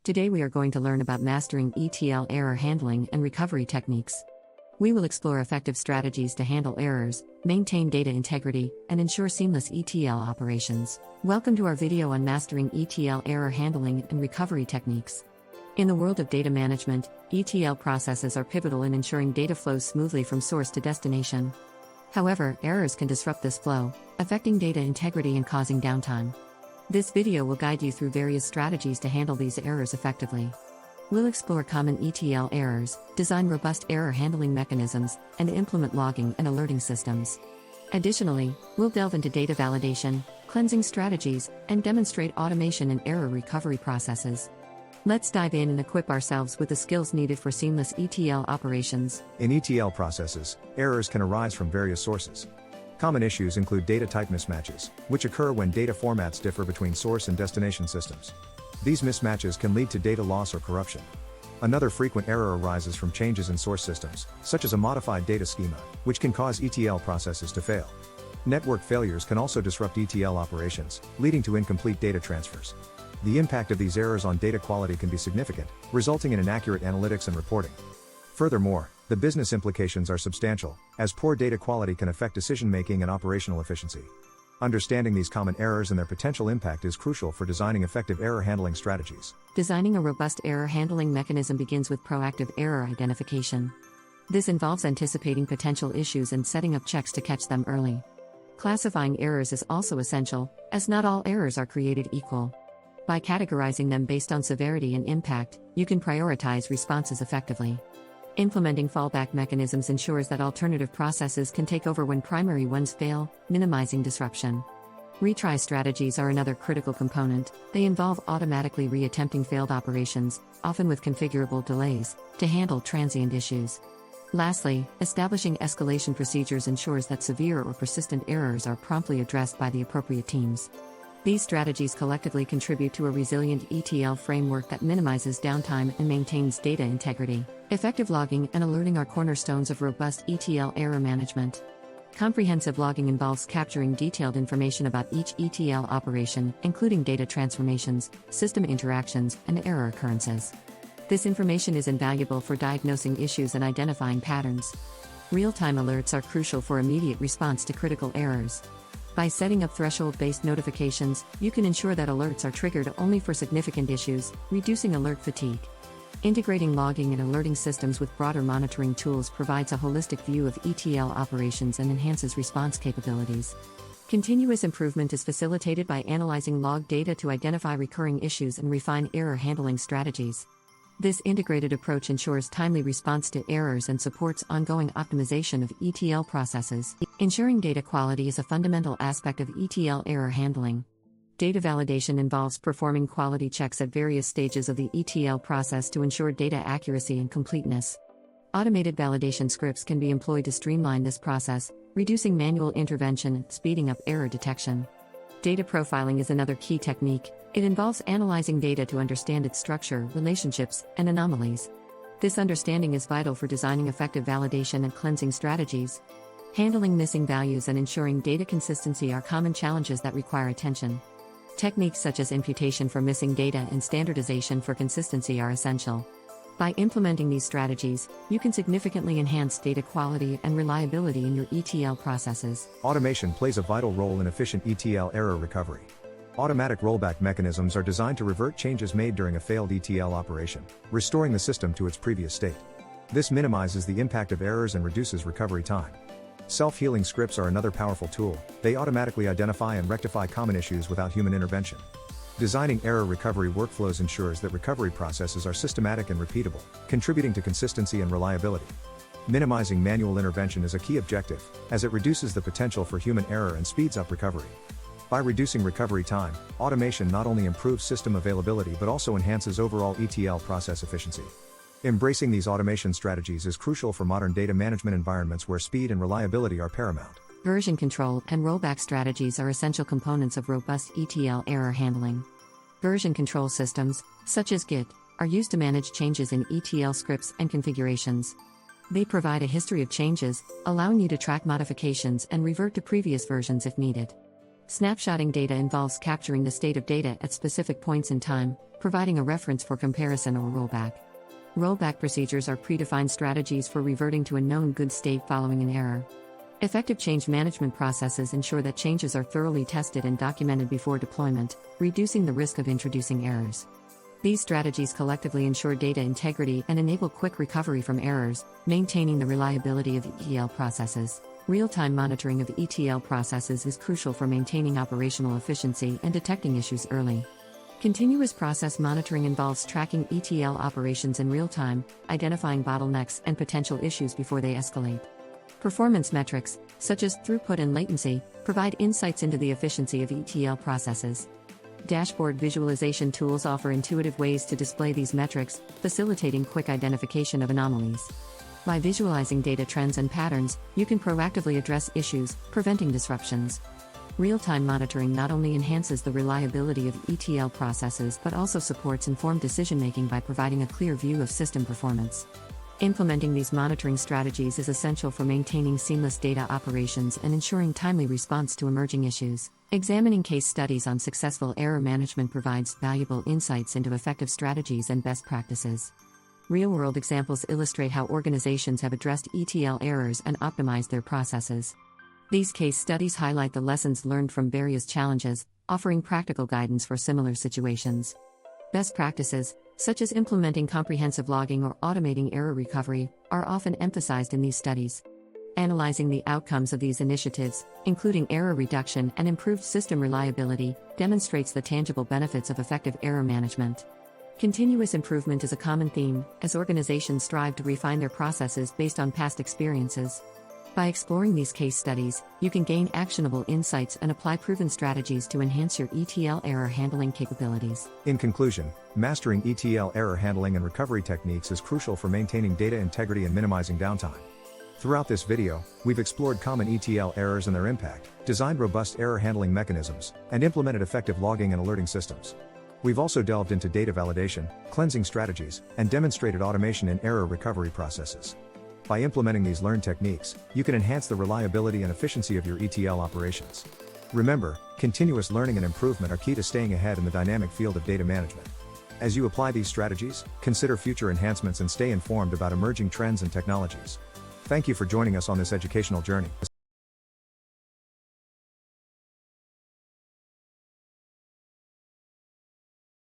Today we are going to learn about mastering ETL error handling and recovery techniques. We will explore effective strategies to handle errors, maintain data integrity, and ensure seamless ETL operations. Welcome to our video on mastering ETL error handling and recovery techniques. In the world of data management, ETL processes are pivotal in ensuring data flows smoothly from source to destination. However, errors can disrupt this flow, affecting data integrity and causing downtime. This video will guide you through various strategies to handle these errors effectively. We'll explore common ETL errors, design robust error handling mechanisms, and implement logging and alerting systems. Additionally, we'll delve into data validation, cleansing strategies, and demonstrate automation and error recovery processes. Let's dive in and equip ourselves with the skills needed for seamless ETL operations. In ETL processes, errors can arise from various sources. Common issues include data type mismatches, which occur when data formats differ between source and destination systems. These mismatches can lead to data loss or corruption. Another frequent error arises from changes in source systems, such as a modified data schema, which can cause ETL processes to fail. Network failures can also disrupt ETL operations, leading to incomplete data transfers. The impact of these errors on data quality can be significant, resulting in inaccurate analytics and reporting. Furthermore, the business implications are substantial, as poor data quality can affect decision-making and operational efficiency. Understanding these common errors and their potential impact is crucial for designing effective error handling strategies. Designing a robust error handling mechanism begins with proactive error identification. This involves anticipating potential issues and setting up checks to catch them early. Classifying errors is also essential, as not all errors are created equal. By categorizing them based on severity and impact, you can prioritize responses effectively. Implementing fallback mechanisms ensures that alternative processes can take over when primary ones fail, minimizing disruption. Retry strategies are another critical component. They involve automatically reattempting failed operations, often with configurable delays, to handle transient issues. Lastly, establishing escalation procedures ensures that severe or persistent errors are promptly addressed by the appropriate teams. These strategies collectively contribute to a resilient ETL framework that minimizes downtime and maintains data integrity. Effective logging and alerting are cornerstones of robust ETL error management. Comprehensive logging involves capturing detailed information about each ETL operation, including data transformations, system interactions, and error occurrences. This information is invaluable for diagnosing issues and identifying patterns. Real-time alerts are crucial for immediate response to critical errors. By setting up threshold-based notifications, you can ensure that alerts are triggered only for significant issues, reducing alert fatigue. Integrating logging and alerting systems with broader monitoring tools provides a holistic view of ETL operations and enhances response capabilities. Continuous improvement is facilitated by analyzing log data to identify recurring issues and refine error handling strategies. This integrated approach ensures timely response to errors and supports ongoing optimization of ETL processes. Ensuring data quality is a fundamental aspect of ETL error handling. Data validation involves performing quality checks at various stages of the ETL process to ensure data accuracy and completeness. Automated validation scripts can be employed to streamline this process, reducing manual intervention and speeding up error detection. Data profiling is another key technique. It involves analyzing data to understand its structure, relationships, and anomalies. This understanding is vital for designing effective validation and cleansing strategies. Handling missing values and ensuring data consistency are common challenges that require attention. Techniques such as imputation for missing data and standardization for consistency are essential. By implementing these strategies, you can significantly enhance data quality and reliability in your ETL processes. Automation plays a vital role in efficient ETL error recovery. Automatic rollback mechanisms are designed to revert changes made during a failed ETL operation, restoring the system to its previous state. This minimizes the impact of errors and reduces recovery time. Self-healing scripts are another powerful tool. They automatically identify and rectify common issues without human intervention. Designing error recovery workflows ensures that recovery processes are systematic and repeatable, contributing to consistency and reliability. Minimizing manual intervention is a key objective, as it reduces the potential for human error and speeds up recovery. By reducing recovery time, automation not only improves system availability but also enhances overall ETL process efficiency. Embracing these automation strategies is crucial for modern data management environments where speed and reliability are paramount. Version control and rollback strategies are essential components of robust ETL error handling. Version control systems, such as Git, are used to manage changes in ETL scripts and configurations. They provide a history of changes, allowing you to track modifications and revert to previous versions if needed. Snapshotting data involves capturing the state of data at specific points in time, providing a reference for comparison or rollback. Rollback procedures are predefined strategies for reverting to a known good state following an error. Effective change management processes ensure that changes are thoroughly tested and documented before deployment, reducing the risk of introducing errors. These strategies collectively ensure data integrity and enable quick recovery from errors, maintaining the reliability of ETL processes. Real-time monitoring of ETL processes is crucial for maintaining operational efficiency and detecting issues early. Continuous process monitoring involves tracking ETL operations in real time, identifying bottlenecks and potential issues before they escalate. Performance metrics, such as throughput and latency, provide insights into the efficiency of ETL processes. Dashboard visualization tools offer intuitive ways to display these metrics, facilitating quick identification of anomalies. By visualizing data trends and patterns, you can proactively address issues, preventing disruptions. Real-time monitoring not only enhances the reliability of ETL processes but also supports informed decision-making by providing a clear view of system performance. Implementing these monitoring strategies is essential for maintaining seamless data operations and ensuring timely response to emerging issues. Examining case studies on successful error management provides valuable insights into effective strategies and best practices. Real-world examples illustrate how organizations have addressed ETL errors and optimized their processes. These case studies highlight the lessons learned from various challenges, offering practical guidance for similar situations. Best practices, such as implementing comprehensive logging or automating error recovery, are often emphasized in these studies. Analyzing the outcomes of these initiatives, including error reduction and improved system reliability, demonstrates the tangible benefits of effective error management. Continuous improvement is a common theme, as organizations strive to refine their processes based on past experiences. By exploring these case studies, you can gain actionable insights and apply proven strategies to enhance your ETL error handling capabilities. In conclusion, mastering ETL error handling and recovery techniques is crucial for maintaining data integrity and minimizing downtime. Throughout this video, we've explored common ETL errors and their impact, designed robust error handling mechanisms, and implemented effective logging and alerting systems. We've also delved into data validation, cleansing strategies, and demonstrated automation in error recovery processes. By implementing these learned techniques, you can enhance the reliability and efficiency of your ETL operations. Remember, continuous learning and improvement are key to staying ahead in the dynamic field of data management. As you apply these strategies, consider future enhancements and stay informed about emerging trends and technologies. Thank you for joining us on this educational journey.